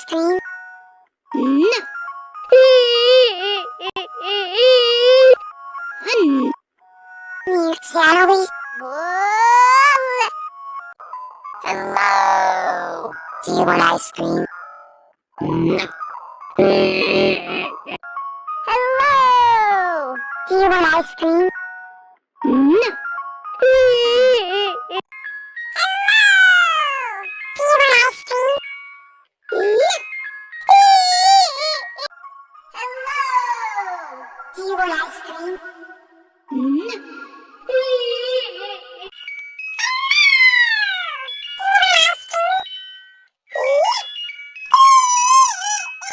ice cream? No. Milk salaries? Hello. Do you want ice cream? No. Hello. Do you want ice cream? No. Do you want ice cream? No.